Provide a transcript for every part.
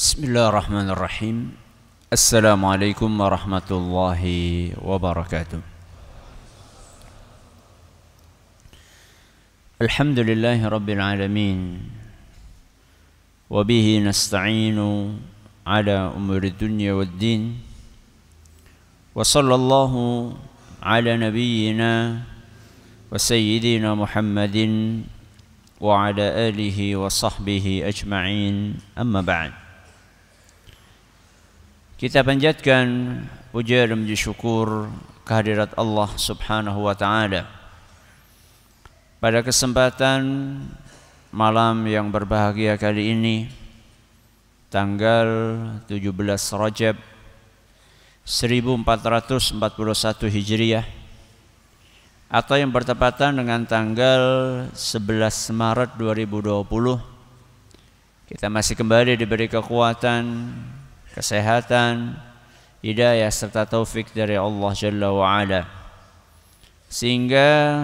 Bismillahirrahmanirrahim. Assalamualaikum warahmatullahi wabarakatuh. Alhamdulillahi rabbil alamin. Wabihi nasta'inu ala umuri dunya waddin. Wa sallallahu ala nabiyyina wa sayyidina Muhammadin wa ala alihi wa sahbihi ajma'in. Amma ba'd. Kita panjatkan puja dan puji syukur kehadirat Allah Subhanahu wa taala. Pada kesempatan malam yang berbahagia kali ini, tanggal 17 Rajab 1441 Hijriah, atau yang bertepatan dengan tanggal 11 Maret 2020, kita masih kembali diberi kekuatan, kesehatan, hidayah serta taufik dari Allah Jalla wa'ala, sehingga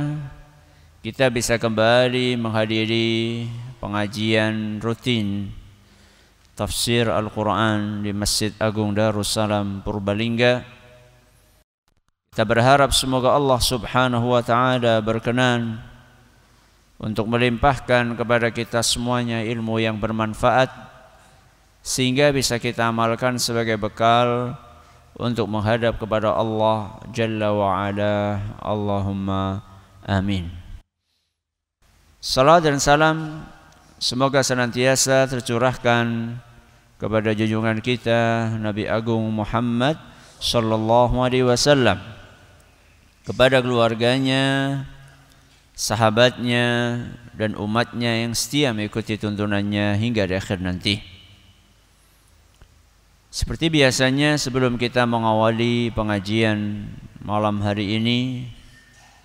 kita bisa kembali menghadiri pengajian rutin tafsir Al-Quran di Masjid Agung Darussalam Purbalingga. Kita berharap semoga Allah Subhanahu wa ta'ala berkenan untuk melimpahkan kepada kita semuanya ilmu yang bermanfaat, sehingga bisa kita amalkan sebagai bekal untuk menghadap kepada Allah Jalla wa'ala. Allahumma amin. Salam dan salam semoga senantiasa tercurahkan kepada junjungan kita Nabi Agung Muhammad sallallahu alaihi wasallam, kepada keluarganya, sahabatnya, dan umatnya yang setia mengikuti tuntunannya hingga di akhir nanti. Seperti biasanya, sebelum kita mengawali pengajian malam hari ini,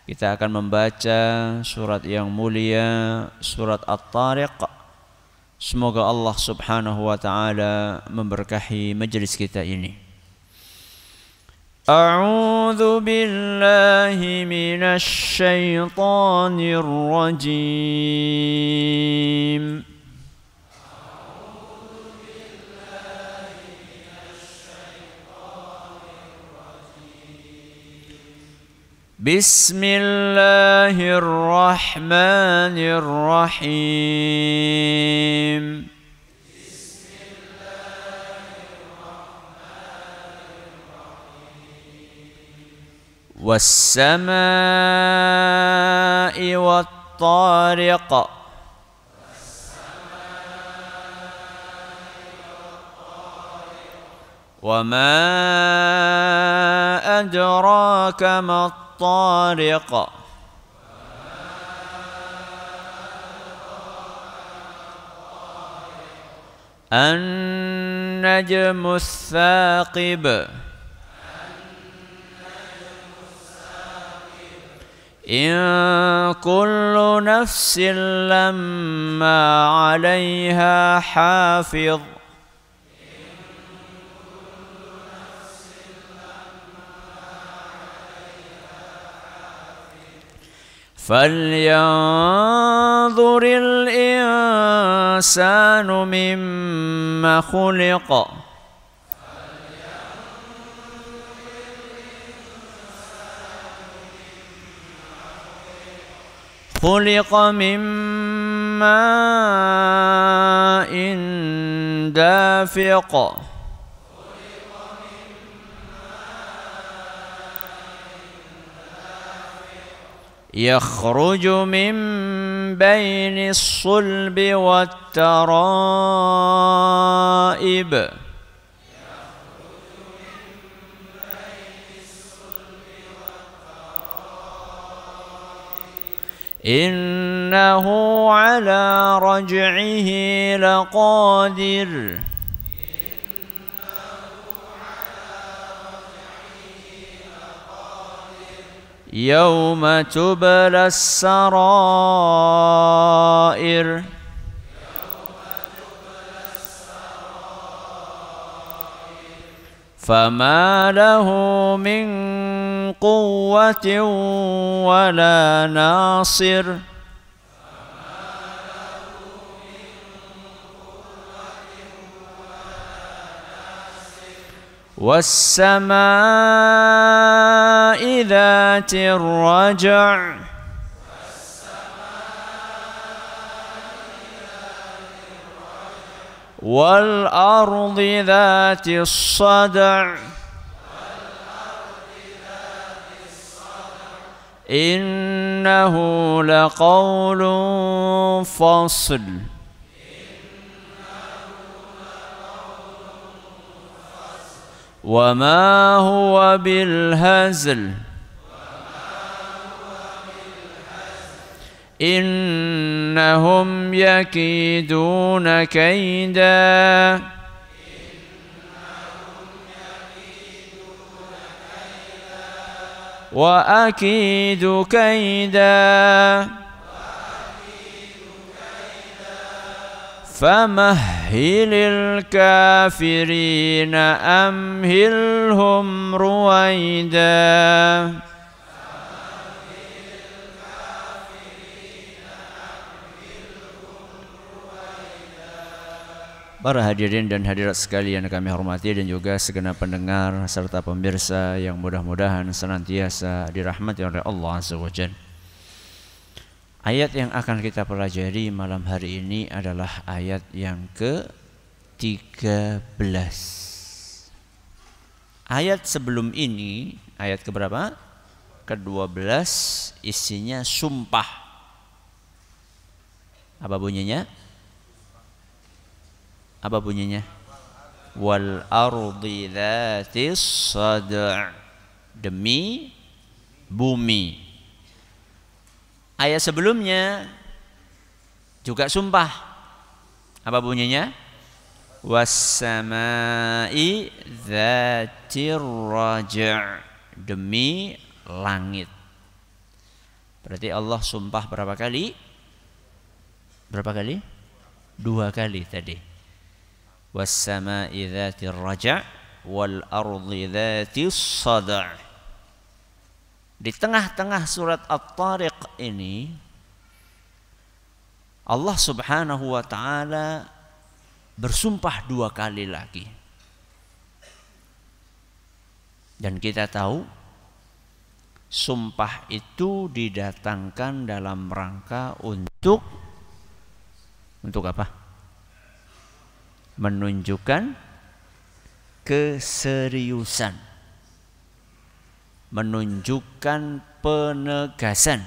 kita akan membaca surat yang mulia, surat At-Tariq. Semoga Allah Subhanahu wa ta'ala memberkahi majlis kita ini. A'udzu billahi minasy syaithanir rajim. Bismillahirrahmanirrahim. Was-samaa'i wat-tariq. Wa ma adraka ma الطارق النجم الثاقب إن كل نفس لما عليها حافظ فلينظر الإنسان مما خلق خلق من ماء دافق يخرج من بين الصلب والترائب إنه على رجعه لقادر يوم تبلى السرائر فما له من قوة ولا ناصر والسماء ذات الرجع والأرض ذات الصدع إنه لقول فصل وما هو بالهزل إنهم يكيدون كيدا وأكيد كيدا فمهل الكافرين أمهلهم رويدا. Para hadirin dan hadirat sekalian kami hormati dan juga segenap pendengar serta pemirsa yang mudah-mudahan senantiasa dirahmati oleh Allah Azza wa Jalla. Ayat yang akan kita pelajari malam hari ini adalah ayat yang ke-13. Ayat sebelum ini, ayat keberapa? Ke-12, isinya sumpah. Apa bunyinya? Apa bunyinya? Wal ardi dzatis sad', demi bumi. Ayat sebelumnya juga sumpah. Apa bunyinya? Was samai dzatir raja', demi langit. Berarti Allah sumpah berapa kali? Berapa kali? 2 kali tadi. Was-sama'i dzatir raja' wal ardi dzatis sad'. Di tengah-tengah surat At-Tariq ini Allah Subhanahu wa taala bersumpah 2 kali lagi. Dan kita tahu sumpah itu didatangkan dalam rangka untuk apa? Menunjukkan keseriusan, menunjukkan penegasan,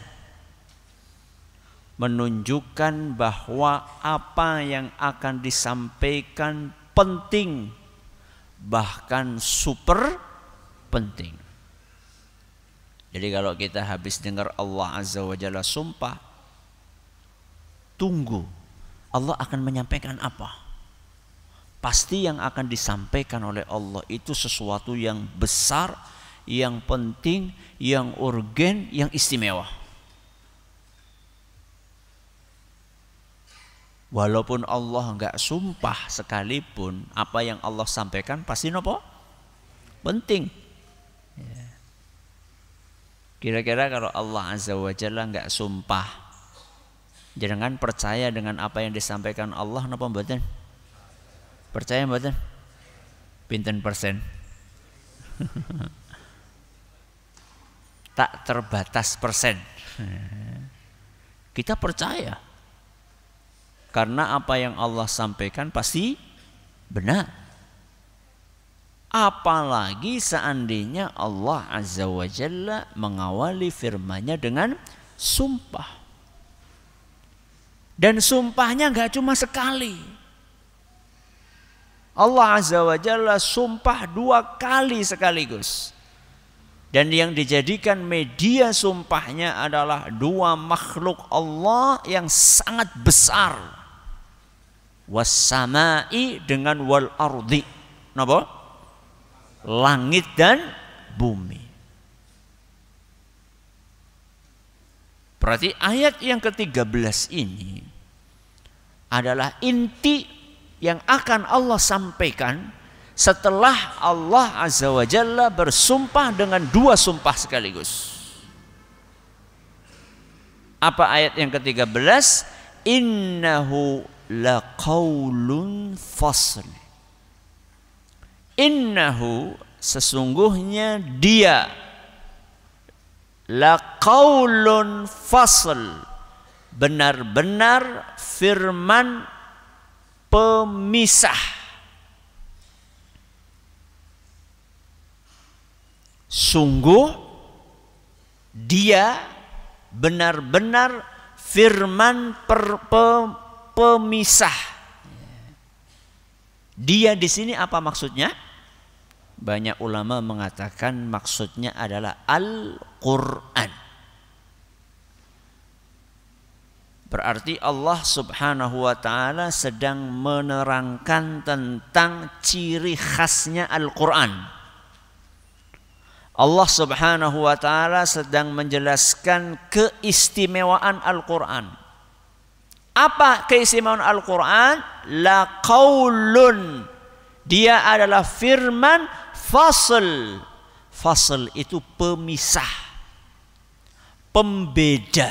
menunjukkan bahwa apa yang akan disampaikan penting, bahkan super penting. Jadi kalau kita habis dengar Allah Azza wa Jalla sumpah, tunggu Allah akan menyampaikan apa. Pasti yang akan disampaikan oleh Allah itu sesuatu yang besar, yang penting, yang urgen, yang istimewa. Walaupun Allah enggak sumpah sekalipun, apa yang Allah sampaikan pasti nopo? Penting. Kira-kira kalau Allah Azza wa Jalla enggak sumpah, jangan percaya dengan apa yang disampaikan Allah napa mboten? Percaya mboten? Pinten persen? Tak terbatas persen. Kita percaya. Karena apa yang Allah sampaikan pasti benar. Apalagi seandainya Allah Azza wa Jalla mengawali firman-Nya dengan sumpah. Dan sumpahnya enggak cuma sekali. Allah Azza wa Jalla sumpah 2 kali sekaligus. Dan yang dijadikan media sumpahnya adalah 2 makhluk Allah yang sangat besar. Was samai dengan wal ardi. Napa? Langit dan bumi. Berarti ayat yang ke-13 ini adalah inti yang akan Allah sampaikan setelah Allah Azza wa Jalla bersumpah dengan 2 sumpah sekaligus. Apa ayat yang ke-13? Innahu laqaulun fasl. Innahu, sesungguhnya dia, laqaulun fasl, benar-benar firman pemisah. Sungguh dia benar-benar firman pemisah. Dia di sini apa maksudnya? Banyak ulama mengatakan maksudnya adalah Al-Quran. Berarti Allah Subhanahu wa ta'ala sedang menerangkan tentang ciri khasnya Al-Quran. Allah Subhanahu wa ta'ala sedang menjelaskan keistimewaan Al-Quran. Apa keistimewaan Al-Quran? La qaulun, dia adalah firman fasl. Fasl itu pemisah, pembeda.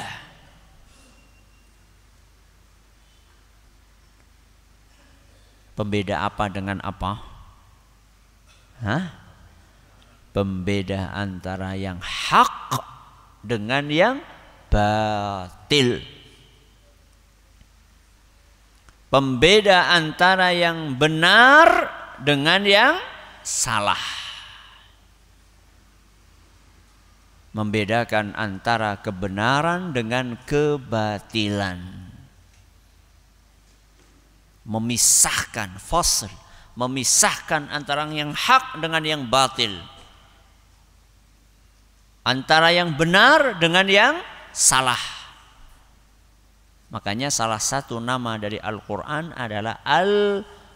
Pembeda apa dengan apa? Pembeda antara yang hak dengan yang batil. Pembeda antara yang benar dengan yang salah. Membedakan antara kebenaran dengan kebatilan. Memisahkan, fasl, memisahkan antara yang hak dengan yang batil. Antara yang benar dengan yang salah. Makanya salah satu nama dari Al-Quran adalah Al-Furqan.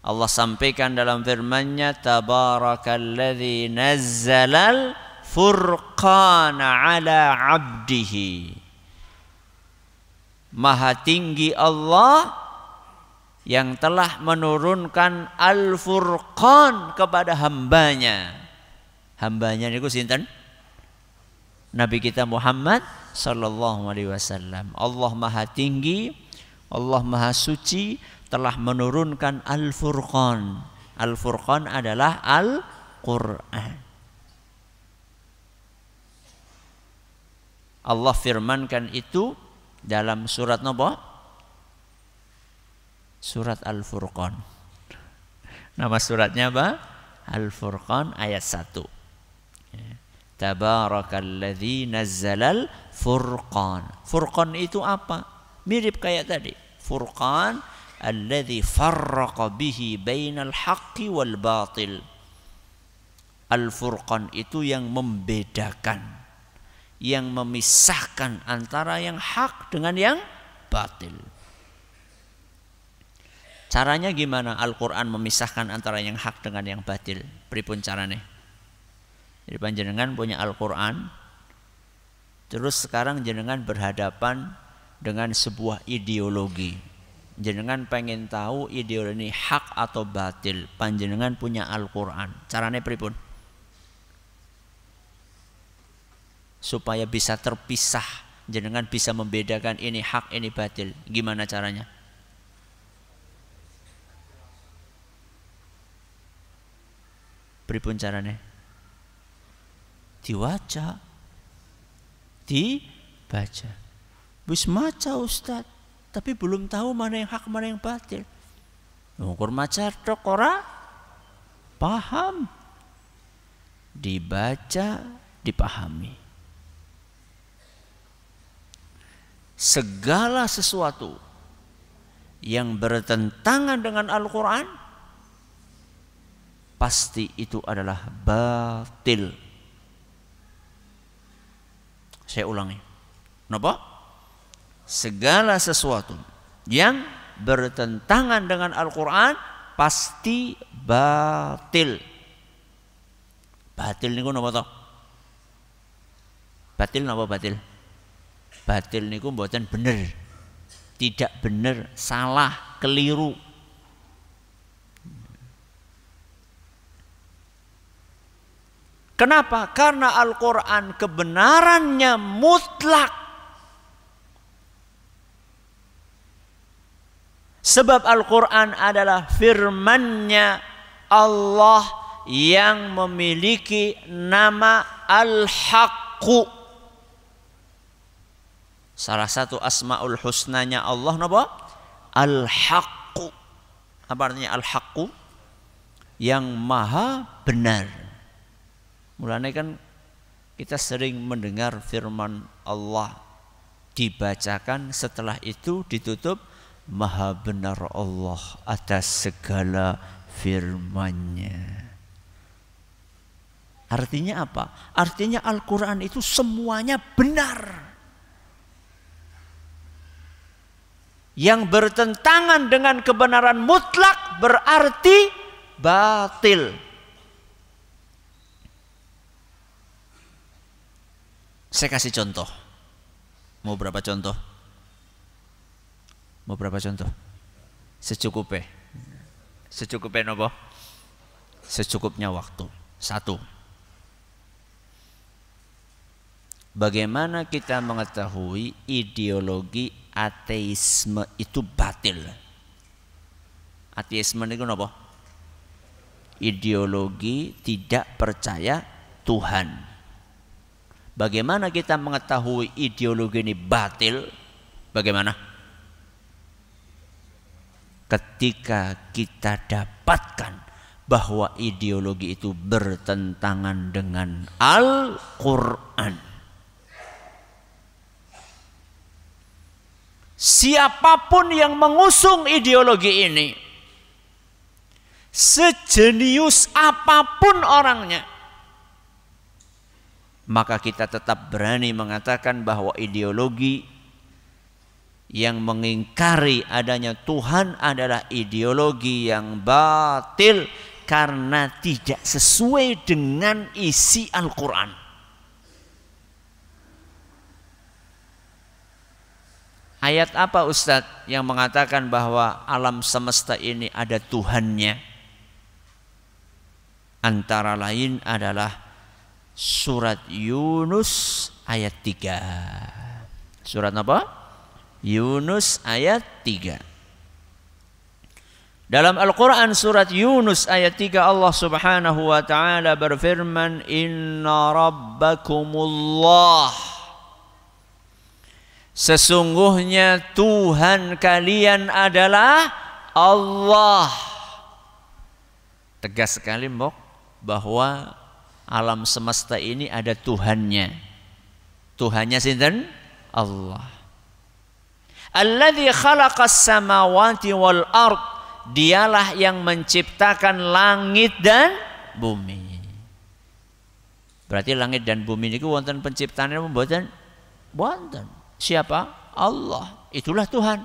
Allah sampaikan dalam firman-Nya, Tabarakalladzi nazzalal furqana ala abdihi. Maha tinggi Allah yang telah menurunkan Al-Furqan kepada hambanya. Hambanya niku sinten? Nabi kita Muhammad sallallahu alaihi wasallam. Allah Maha tinggi, Allah Maha suci, telah menurunkan Al-Furqan. Al-Furqan adalah Al-Quran. Allah firmankan itu dalam surat apa? Surat Al-Furqan. Nama suratnya apa? Al-Furqan ayat 1. Tabarakalladzi nazzalal furqan. Furqan itu apa? Mirip kayak tadi. Furqan alladzi farraqa bihi bainal haqqi wal batil. Al-Furqan itu yang membedakan, yang memisahkan antara yang hak dengan yang batil. Caranya gimana Al-Quran memisahkan antara yang hak dengan yang batil? Pripun carane? Jadi panjenengan punya Al-Quran, terus sekarang jenengan berhadapan dengan sebuah ideologi. Jenengan pengen tahu ideologi ini hak atau batil. Panjenengan punya Al-Quran. Caranya pripun? Supaya bisa terpisah, jenengan bisa membedakan ini hak, ini batil. Gimana caranya? Pripun caranya? Dibaca. Wis maca Ustaz, tapi belum tahu mana yang hak, mana yang batil. Ngukur maca tok ora paham. Dibaca, dipahami. Segala sesuatu yang bertentangan dengan Al-Quran pasti itu adalah batil. Saya ulangi. Kenapa? Segala sesuatu yang bertentangan dengan Al-Quran pasti batil. Batil niku napa to? Batil napa batil? Batil niku mboten bener. Tidak bener, salah, keliru. Kenapa? Karena Al-Quran kebenarannya mutlak. Sebab Al-Quran adalah firman-Nya Allah yang memiliki nama Al-Haqqu. Salah satu asmaul husnanya Allah napa? Al-Haqqu. Apa artinya Al-Haqqu? Yang maha benar. Mulanya kan kita sering mendengar firman Allah dibacakan, setelah itu ditutup, maha benar Allah atas segala firman-Nya. Artinya apa? Artinya Al-Quran itu semuanya benar. Yang bertentangan dengan kebenaran mutlak berarti batil. Saya kasih contoh. Mau berapa contoh? Mau berapa contoh? Secukupnya. Secukupnya nopo? Secukupnya waktu. 1. Bagaimana kita mengetahui ideologi ateisme itu batil? Ateisme itu nopo? Ideologi tidak percaya Tuhan. Bagaimana kita mengetahui ideologi ini batil? Bagaimana? Ketika kita dapatkan bahwa ideologi itu bertentangan dengan Al-Quran. Siapapun yang mengusung ideologi ini, sejenius apapun orangnya, maka kita tetap berani mengatakan bahwa ideologi yang mengingkari adanya Tuhan adalah ideologi yang batil karena tidak sesuai dengan isi Al-Quran. Ayat apa Ustadz yang mengatakan bahwa alam semesta ini ada Tuhannya? Antara lain adalah surat Yunus ayat 3. Surat apa? Yunus ayat 3. Dalam Al-Quran surat Yunus ayat 3 Allah subhanahu wa ta'ala berfirman, Inna rabbakumullah, sesungguhnya Tuhan kalian adalah Allah. Tegas sekali mbok bahwa alam semesta ini ada Tuhannya. Tuhannya sinten? Allah. Alladzi khalaqas samawati wal ard, dialah yang menciptakan langit dan bumi. Berarti langit dan bumi ini wonten penciptaannya mboten? Wonten. Siapa? Allah. Itulah Tuhan.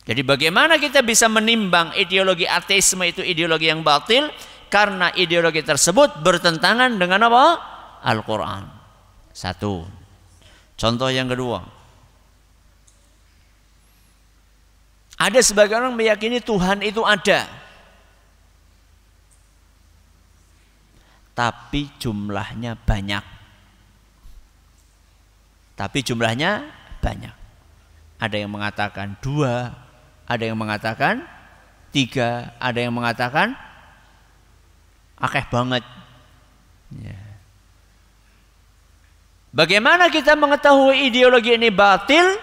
Jadi bagaimana kita bisa menimbang ideologi ateisme itu ideologi yang batil? Karena ideologi tersebut bertentangan dengan apa? Al-Quran. 1. Contoh yang kedua. Ada sebagian orang meyakini Tuhan itu ada, tapi jumlahnya banyak. Ada yang mengatakan 2, ada yang mengatakan 3, ada yang mengatakan akeh banget. Ya. Bagaimana kita mengetahui ideologi ini batil?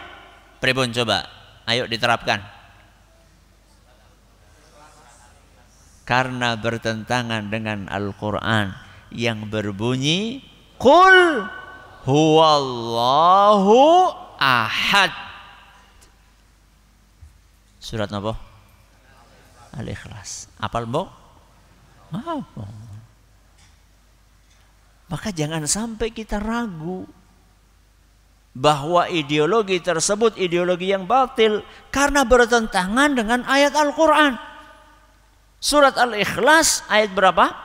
Pripun coba? Ayo diterapkan. Karena bertentangan dengan Al-Quran yang berbunyi Qul huwallahu ahad. Surat apa? Al-Ikhlas. Apal mbok? Apa? Maka jangan sampai kita ragu bahwa ideologi tersebut ideologi yang batil karena bertentangan dengan ayat Al-Quran. Surat Al-Ikhlas ayat berapa?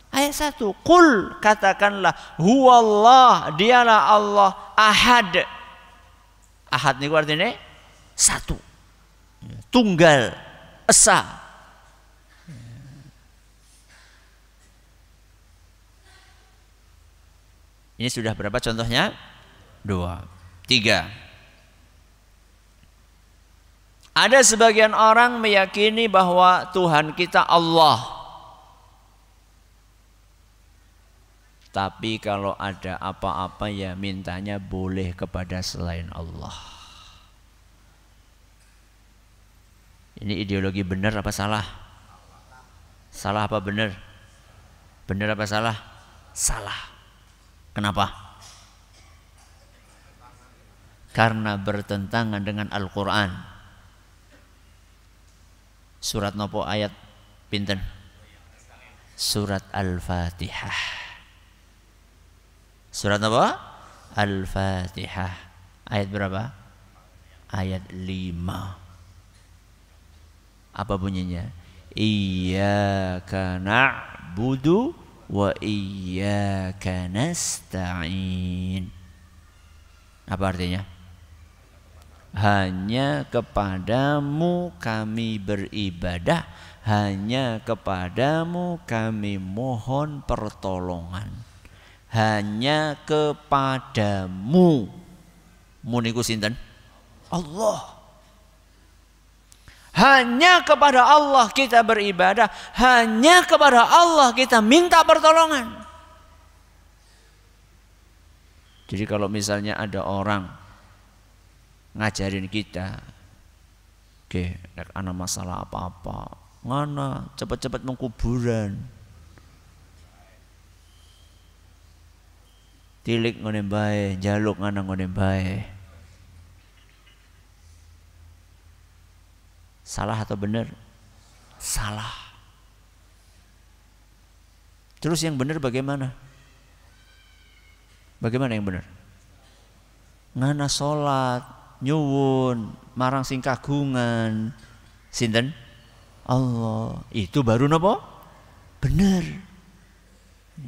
Ayat 1. Qul, katakanlah, huwallah, dialah Allah, ahad. Ahad ini artinya 1. Tunggal, esa. Ini sudah berapa contohnya? 2. 3. Ada sebagian orang meyakini bahwa Tuhan kita Allah. Tapi kalau ada apa-apa ya mintanya boleh kepada selain Allah. Ini ideologi benar apa salah? Salah apa benar? Benar apa salah? Salah. Kenapa? Karena bertentangan dengan Al-Quran. Surat nopo ayat pinten? Surat Al-Fatihah. Surat nopo? Al-Fatihah. Ayat berapa? Ayat 5. Apa bunyinya? Iyyaka na'budu wa iyyaka nasta'in. Apa artinya? Hanya kepadamu kami beribadah, hanya kepadamu kami mohon pertolongan. Hanya kepadamu. Muniku sinten? Allah. Hanya kepada Allah kita beribadah, hanya kepada Allah kita minta pertolongan. Jadi kalau misalnya ada orang ngajarin kita, oke, ada masalah apa-apa, ngana cepat-cepat mengkuburan, tilik ngene bae, jaluk ngana ngene bae. Salah atau benar? Salah. Terus yang benar bagaimana? Bagaimana yang benar? Ngana sholat, nyuwun, marang sing kagungan, sinten? Allah. Itu baru napa? Benar.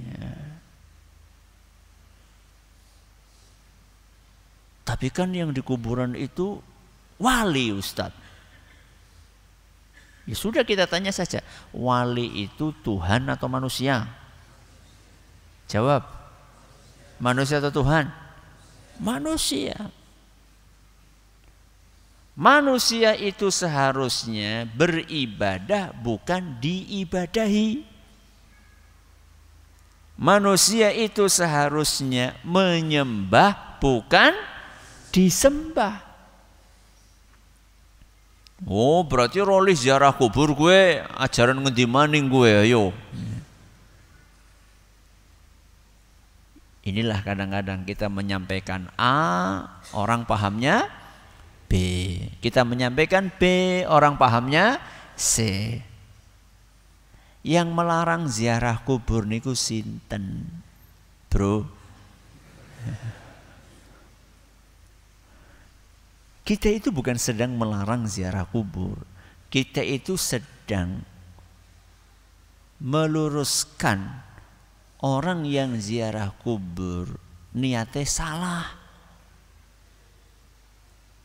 Ya. Tapi kan yang di kuburan itu wali, Ustadz. Ya sudah, kita tanya saja, wali itu Tuhan atau manusia? Jawab. Manusia atau Tuhan? Manusia. Manusia itu seharusnya beribadah, bukan diibadahi. Manusia itu seharusnya menyembah, bukan disembah. Oh, berarti rolih ziarah kubur gue, ajaran ngendi maning gue, ayo. Inilah kadang-kadang kita menyampaikan A, orang pahamnya B. Kita menyampaikan B, orang pahamnya C. Yang melarang ziarah kubur niku sinten, bro? Kita itu bukan sedang melarang ziarah kubur. Kita itu sedang meluruskan orang yang ziarah kubur niatnya salah.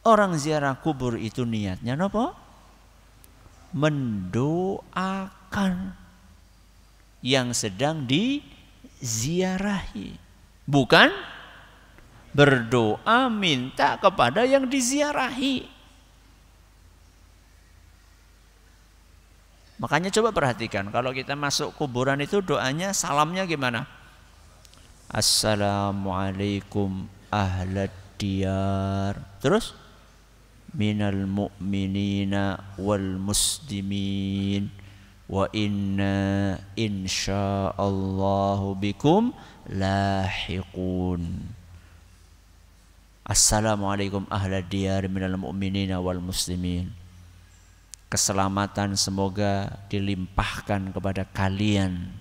Orang ziarah kubur itu niatnya apa? Mendoakan yang sedang diziarahi. Bukan berdoa minta kepada yang diziarahi. Makanya coba perhatikan, kalau kita masuk kuburan itu doanya, salamnya gimana? Assalamualaikum ahlad diyar. Terus minal mu'minina wal muslimin wa inna insyaallahu bikum lahiqun. Assalamualaikum ahlad diyar minal mu'minina wal muslimin. Keselamatan semoga dilimpahkan kepada kalian,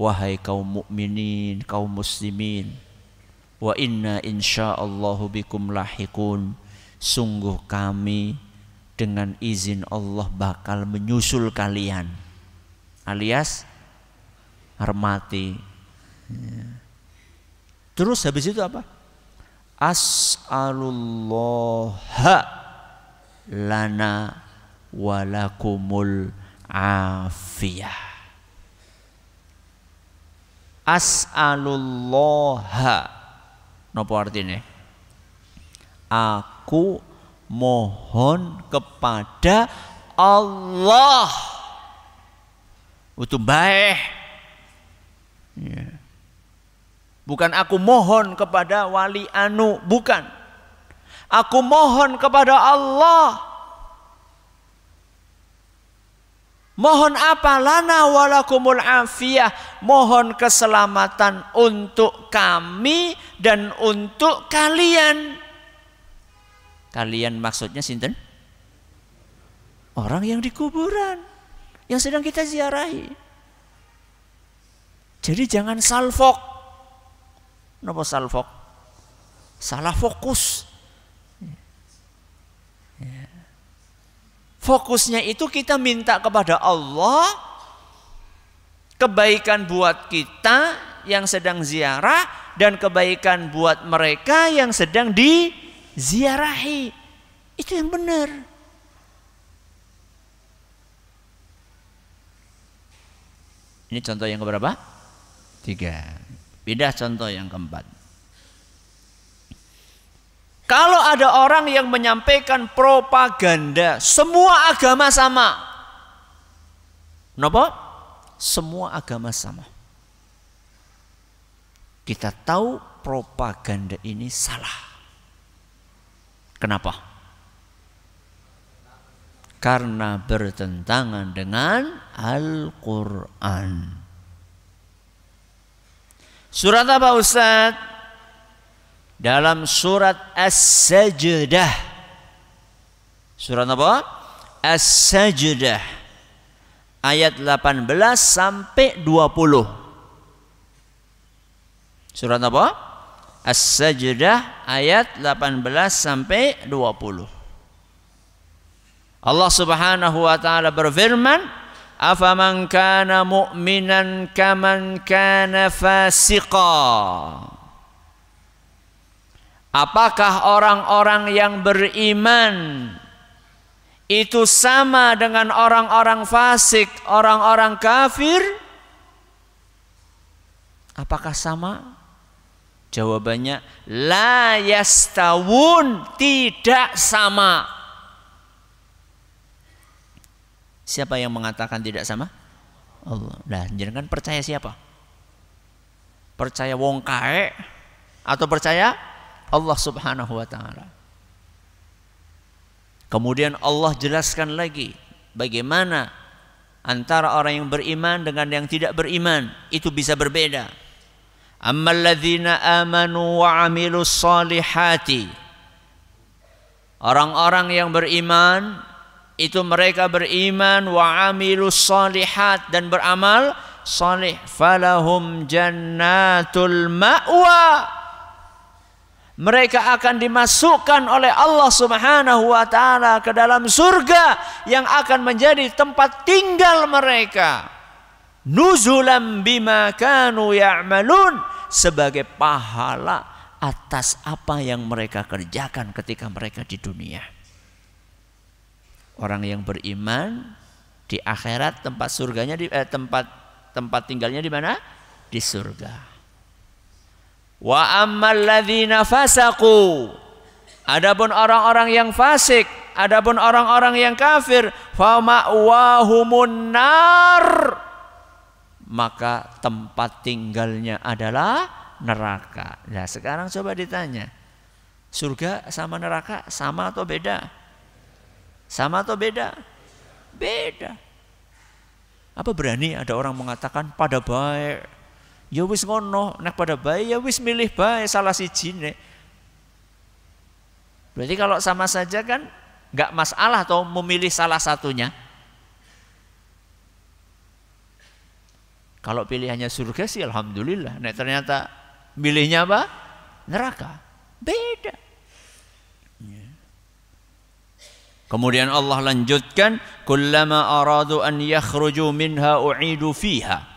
wahai kaum mukminin, kaum muslimin. Wa inna insyaallahu bikum lahiqun. Sungguh kami dengan izin Allah bakal menyusul kalian, alias hormati. Terus habis itu apa? As'alullaha lana walakumul afiyah. As'alullaha, napa artinya? Aku mohon kepada Allah. Itu baik. Ya. Bukan aku mohon kepada wali anu, bukan. Aku mohon kepada Allah. Mohon apa? Lana walakumul afiyah. Mohon keselamatan untuk kami dan untuk kalian. Kalian maksudnya sinten? Orang yang di kuburan, yang sedang kita ziarahi. Jadi jangan salfok. Napa salfok? Salah fokus. Fokusnya itu kita minta kepada Allah kebaikan buat kita yang sedang ziarah dan kebaikan buat mereka yang sedang diziarahi. Itu yang benar. Ini contoh yang keberapa? 3. Pindah contoh yang keempat. Kalau ada orang yang menyampaikan propaganda semua agama sama. Kenapa? Semua agama sama. Kita tahu propaganda ini salah. Kenapa? Karena bertentangan dengan Al-Quran. Surat apa Ustaz? Dalam surat As-Sajdah. Surat apa? As-Sajdah. Ayat 18 sampai 20. Surat apa? As-Sajdah ayat 18 sampai 20. Allah Subhanahu wa taala berfirman, "Afaman kana mu'minan kaman kana fasiqa." Apakah orang-orang yang beriman itu sama dengan orang-orang fasik, orang-orang kafir? Apakah sama? Jawabannya la yastawun, tidak sama. Siapa yang mengatakan tidak sama? Allah. Nah, jangan percaya siapa? Percaya wong kae atau percaya Allah Subhanahu wa taala? Kemudian Allah jelaskan lagi bagaimana antara orang yang beriman dengan yang tidak beriman itu bisa berbeda. Ammal ladzina amanu wa amilus solihati. Orang-orang yang beriman itu mereka beriman wa amilus solihat dan beramal salih, falahum jannatul ma'wa. Mereka akan dimasukkan oleh Allah Subhanahu wa taala ke dalam surga yang akan menjadi tempat tinggal mereka. Nuzulam bima kanu ya'malun, sebagai pahala atas apa yang mereka kerjakan ketika mereka di dunia. Orang yang beriman di akhirat tempat surganya tempat tinggalnya di mana? Di surga. Wa ammal ladzina fasaqu, adapun orang-orang yang fasik, adapun orang-orang yang kafir, fa ma'wahumun nar, maka tempat tinggalnya adalah neraka. Nah, sekarang coba ditanya, surga sama neraka sama atau beda? Sama atau beda? Beda. Apa berani ada orang mengatakan pada baik? Ya wis ngono, nek pada baik ya wis milih baik salah siji nek. Berarti kalau sama saja kan enggak masalah atau memilih salah satunya. Kalau pilihannya surga sih alhamdulillah. Nek ternyata milihnya apa? Neraka. Beda. Kemudian Allah lanjutkan, kullama aradu an yakhruju minha u'idu fiha.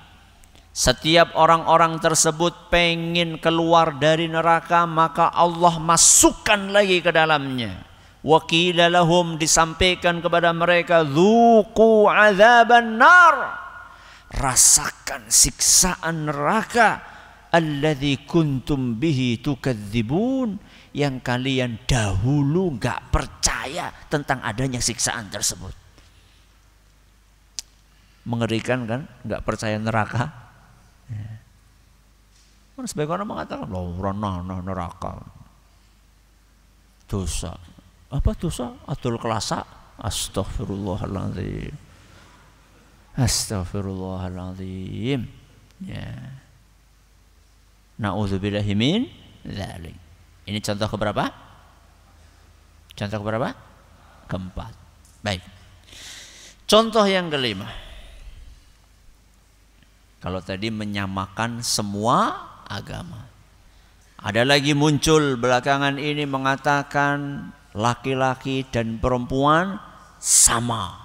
Setiap orang-orang tersebut pengen keluar dari neraka, maka Allah masukkan lagi ke dalamnya. Wa qila lahum, disampaikan kepada mereka, dzuqu adzaban nar, rasakan siksaan neraka, alladzi kuntum bihi tukadzibun, yang kalian dahulu nggak percaya tentang adanya siksaan tersebut. Mengerikan kan? Nggak percaya neraka. Sebagian orang mengatakan, loh, neraka, dosa. Apa dosa? Atul kelasa. Astaghfirullahaladzim. Astaghfirullahaladzim. Ya. Na'udzubillahi min dzalik. Ini contoh keberapa? Contoh keberapa? Keempat. Baik. Contoh yang kelima. Kalau tadi menyamakan semua agama. Ada lagi muncul belakangan ini mengatakan laki-laki dan perempuan sama.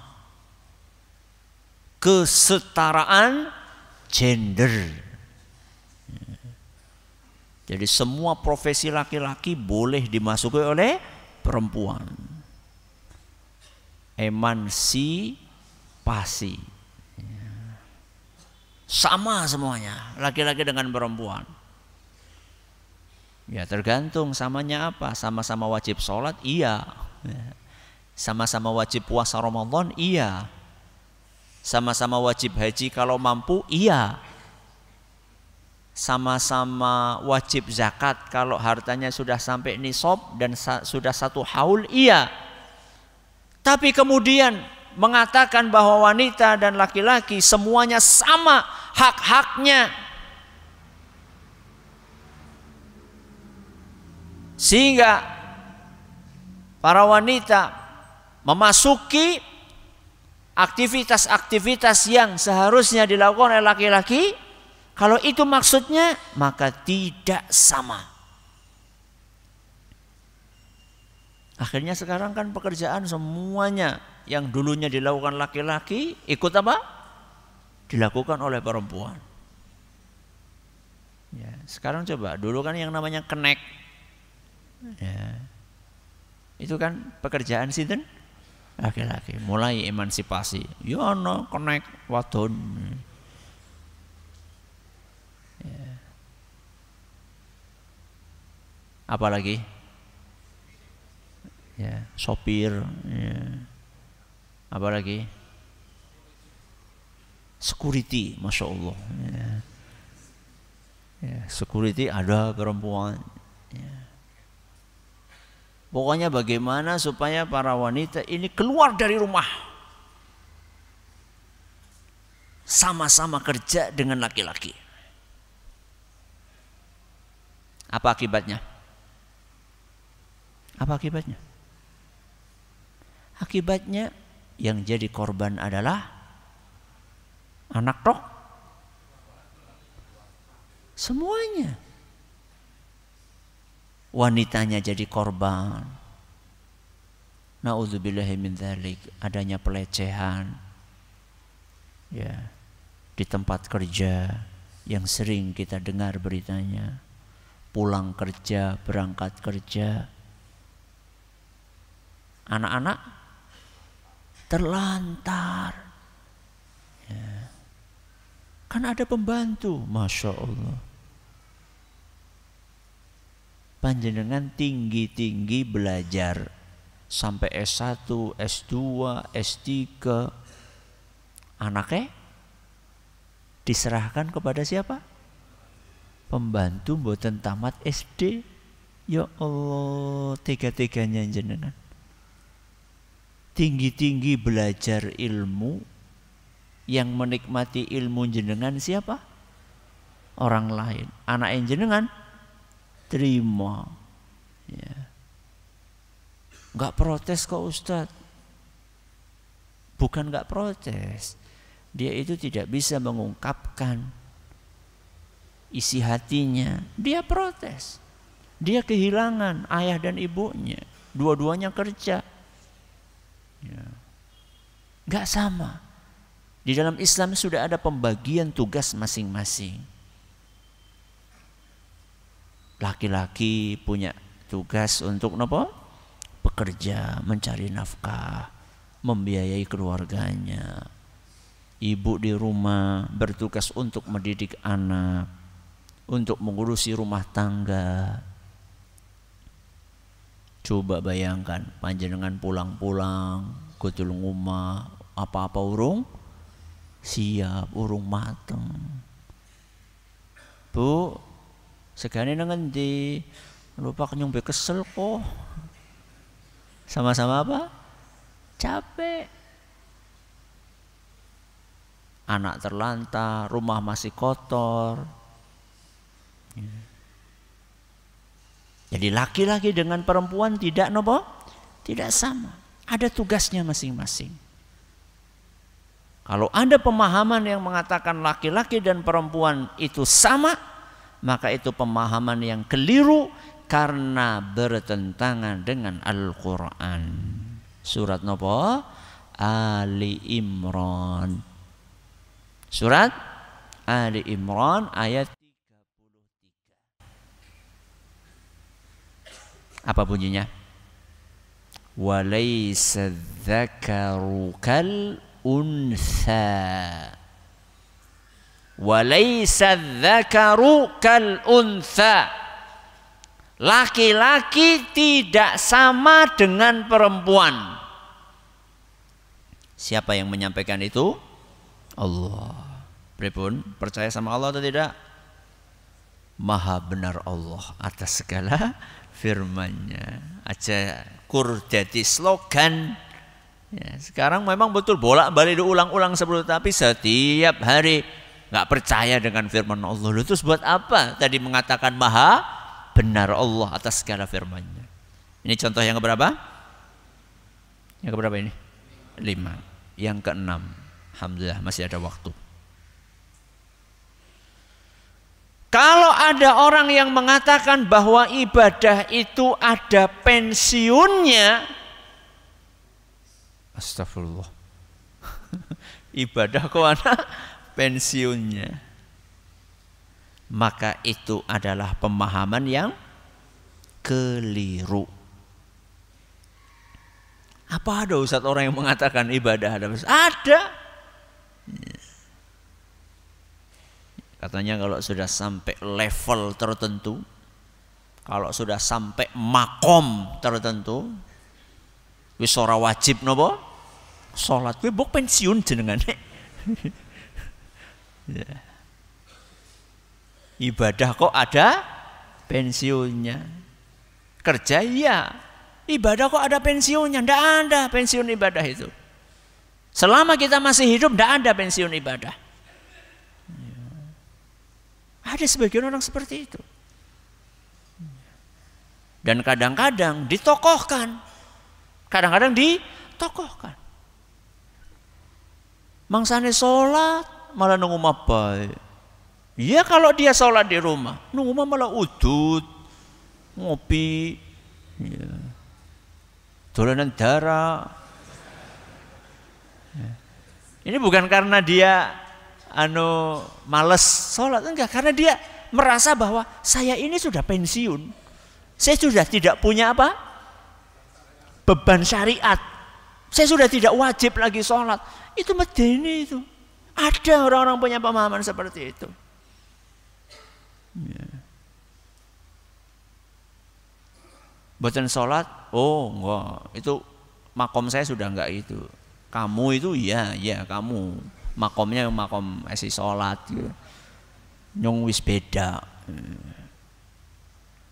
Kesetaraan gender. Jadi semua profesi laki-laki boleh dimasuki oleh perempuan. Emansipasi. Sama semuanya, laki-laki dengan perempuan. Ya tergantung samanya apa. Sama-sama wajib sholat, iya. Sama-sama wajib puasa Ramadan, iya. Sama-sama wajib haji kalau mampu, iya. Sama-sama wajib zakat kalau hartanya sudah sampai nisab dan sudah 1 haul, iya. Tapi kemudian mengatakan bahwa wanita dan laki-laki semuanya sama hak-haknya, sehingga para wanita memasuki aktivitas-aktivitas yang seharusnya dilakukan oleh laki-laki. Kalau itu maksudnya, maka tidak sama. Akhirnya sekarang kan pekerjaan semuanya yang dulunya dilakukan laki-laki ikut apa? Dilakukan oleh perempuan. Ya, sekarang coba, dulu kan yang namanya kenek. Ya. Itu kan pekerjaan sinten? Laki-laki. Mulai emansipasi. Ya no kenek wadon. Ya. Apalagi? Ya, sopir, ya. Apalagi security, masya Allah, ya. Ya, security ada perempuan, ya. Pokoknya bagaimana supaya para wanita ini keluar dari rumah sama-sama kerja dengan laki-laki. Apa akibatnya? Apa akibatnya? Akibatnya yang jadi korban adalah anak toh, semuanya. Wanitanya jadi korban. Na'udzubillahi min dzalik, adanya pelecehan. Ya, di tempat kerja yang sering kita dengar beritanya. Pulang kerja, berangkat kerja. Anak-anak terlantar, ya. Kan ada pembantu, masya Allah. Panjenengan tinggi-tinggi belajar sampai S1, S2, S3, anaknya diserahkan kepada siapa? Pembantu mboten tamat SD. Ya Allah, tega-teganya jenengan. Tinggi-tinggi belajar ilmu, yang menikmati ilmu jenengan siapa? Orang lain. Anak jenengan terima, ya. Gak protes kok Ustadz. Bukan gak protes, dia itu tidak bisa mengungkapkan isi hatinya. Dia protes. Dia kehilangan ayah dan ibunya, dua-duanya kerja. Ya. Gak sama. Di dalam Islam sudah ada pembagian tugas masing-masing. Laki-laki punya tugas untuk apa? Bekerja, mencari nafkah, membiayai keluarganya. Ibu di rumah bertugas untuk mendidik anak, untuk mengurusi rumah tangga. Coba bayangkan panjenengan pulang-pulang kudu ngomah apa-apa urung siap, urung mateng. Bu, segane nang endi? Lupa nyombe kesel kok. Sama-sama apa? Capek. Anak terlantar, rumah masih kotor. Jadi laki-laki dengan perempuan tidak nopo? Tidak sama. Ada tugasnya masing-masing. Kalau ada pemahaman yang mengatakan laki-laki dan perempuan itu sama, maka itu pemahaman yang keliru karena bertentangan dengan Al-Quran. Surat nopo? Ali Imran. Surat Ali Imran ayat 33. Apa bunyinya? Walaysa dzakaru kal untha. Walaysa dzakaru kal untha. Laki-laki tidak sama dengan perempuan. Siapa yang menyampaikan itu? Allah. Pripun? Percaya sama Allah atau tidak? Maha benar Allah atas segala firman-Nya. Aja kur jadi slogan. Ya, sekarang memang betul bolak-balik diulang-ulang sebelum, tapi setiap hari nggak percaya dengan firman Allah. Lalu terus buat apa tadi mengatakan maha benar Allah atas segala firman-Nya? Ini contoh yang keberapa? Yang keberapa ini? 5. Yang ke-6. Alhamdulillah masih ada waktu. Kalau ada orang yang mengatakan bahwa ibadah itu ada pensiunnya, astagfirullah. Ibadah kok ada pensiunnya? Maka itu adalah pemahaman yang keliru. Apa ada Ustaz orang yang mengatakan ibadah ada pensiun? Ada. Katanya kalau sudah sampai level tertentu, kalau sudah sampai makom tertentu, wis ora wajib nopo salat, kowe mbok pensiun jenengane. Ya. Ibadah kok ada pensiunnya. Kerja iya. Ibadah kok ada pensiunnya? Ndak ada pensiun ibadah itu. Selama kita masih hidup ndak ada pensiun ibadah. Ada sebagian orang seperti itu. Dan kadang-kadang ditokohkan. Kadang-kadang ditokohkan. Mangsane sholat malah nunggu mabai. Iya kalau dia sholat di rumah, nunggu malah udut, ngopi, ya. Dolanan darah. Ini bukan karena dia males sholat, enggak, karena dia merasa bahwa saya ini sudah pensiun, saya sudah tidak punya apa beban syariat, saya sudah tidak wajib lagi sholat. Itu medeni itu. Ada orang-orang punya pemahaman seperti itu. Ya. Buatan sholat, oh enggak, itu makom saya sudah enggak itu. Kamu itu ya kamu. Makomnya makom esi sholat gitu. Nyong wis beda.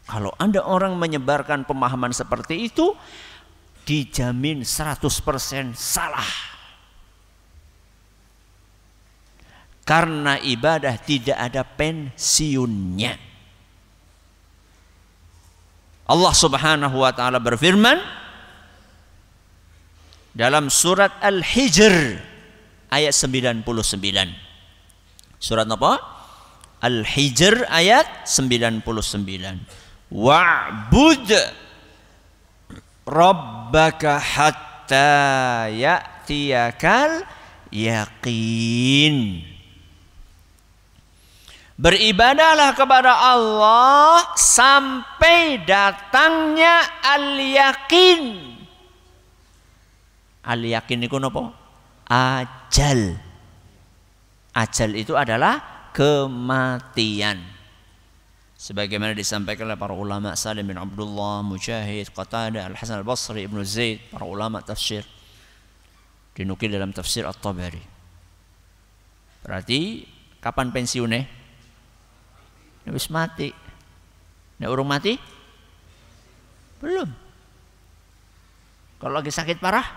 Kalau Anda orang menyebarkan pemahaman seperti itu, dijamin 100% salah. Karena ibadah tidak ada pensiunnya. Allah Subhanahu wa taala berfirman dalam surat Al-Hijr ayat 99. Surat apa? Al-Hijr ayat 99. Wa'bud rabbaka hatta ya'tiyakal yaqin. Beribadahlah kepada Allah sampai datangnya al-yaqin. Al-yaqin itu apa? Ajal. Ajal itu adalah kematian. sebagaimana disampaikan oleh para ulama Salim bin Abdullah, Mujahid, Qatadah, Al-Hasan Al-Basri, Ibnu Zaid, para ulama tafsir, dinukil dalam tafsir At-Tabari. Berarti kapan pensiunnya? Wis mati. Nek urung mati? Belum. Kalau lagi sakit parah?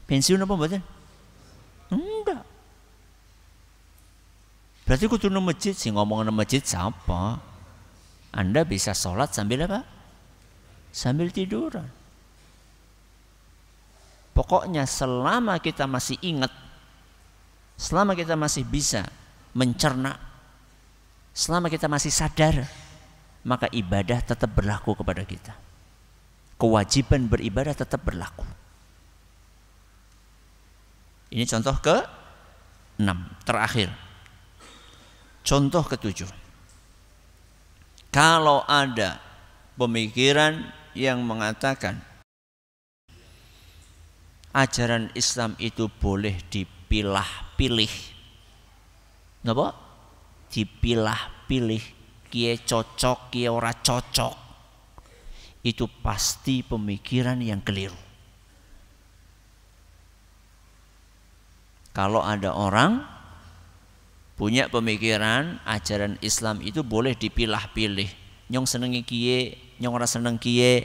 Pensiun apa mboten? Enggak. Berarti kudu nang masjid, sing ngomong nang masjid siapa? Anda bisa sholat sambil apa? Sambil tiduran. Pokoknya selama kita masih ingat, selama kita masih bisa mencerna, selama kita masih sadar, maka ibadah tetap berlaku kepada kita. Kewajiban beribadah tetap berlaku. Ini contoh ke-6, terakhir. Contoh ke-7. Kalau ada pemikiran yang mengatakan ajaran Islam itu boleh dipilah-pilih. Napa? Dipilah-pilih, kie cocok, kie ora cocok. Itu pasti pemikiran yang keliru. Kalau ada orang punya pemikiran ajaran Islam itu boleh dipilah-pilih, nyong senengi kie, nyong ora seneng kie,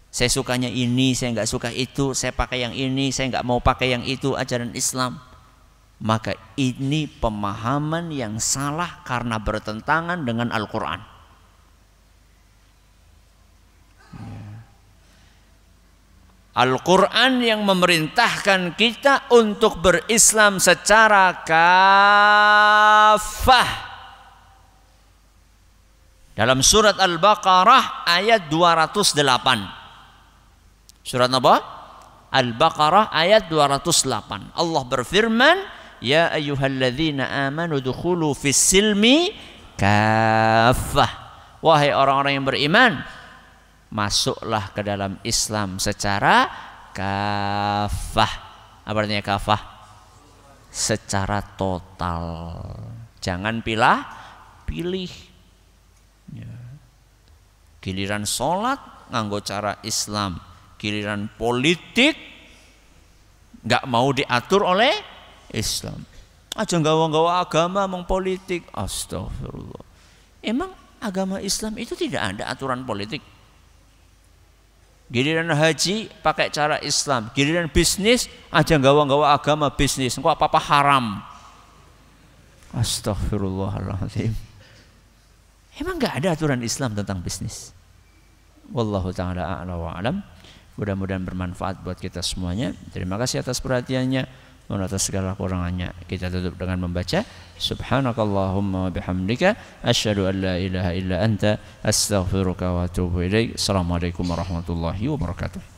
saya sukanya ini, saya nggak suka itu, saya pakai yang ini, saya nggak mau pakai yang itu, ajaran Islam, maka ini pemahaman yang salah karena bertentangan dengan Al-Quran. Al-Quran yang memerintahkan kita untuk berislam secara kafah. Dalam surat Al-Baqarah ayat 208. Surat apa? Al-Baqarah ayat 208. Allah berfirman, ya ayyuhalladzina amanu dukhulu fis silmi kafah. Wahai orang-orang yang beriman, masuklah ke dalam Islam secara kafah. Apa artinya kafah? Secara total. Jangan pilih. Ya. Giliran sholat nganggo cara Islam, giliran politik nggak mau diatur oleh Islam. Aja nggawa-nggawa agama mong politik. Astagfirullah. Emang agama Islam itu tidak ada aturan politik? Giliran haji pakai cara Islam, giliran bisnis aja gawa-gawa agama bisnis, engko apa-apa haram. Astaghfirullahaladzim. Emang nggak ada aturan Islam tentang bisnis? Wallahu ta'ala a'la wa alam. Mudah-mudahan bermanfaat buat kita semuanya. Terima kasih atas perhatiannya. Mohon atas segala kurangannya kita tutup dengan membaca subhanakallahumma wa bihamdika asyhadu an la ilaha illa anta astaghfiruka wa atubu ilaik. Assalamualaikum warahmatullahi wabarakatuh.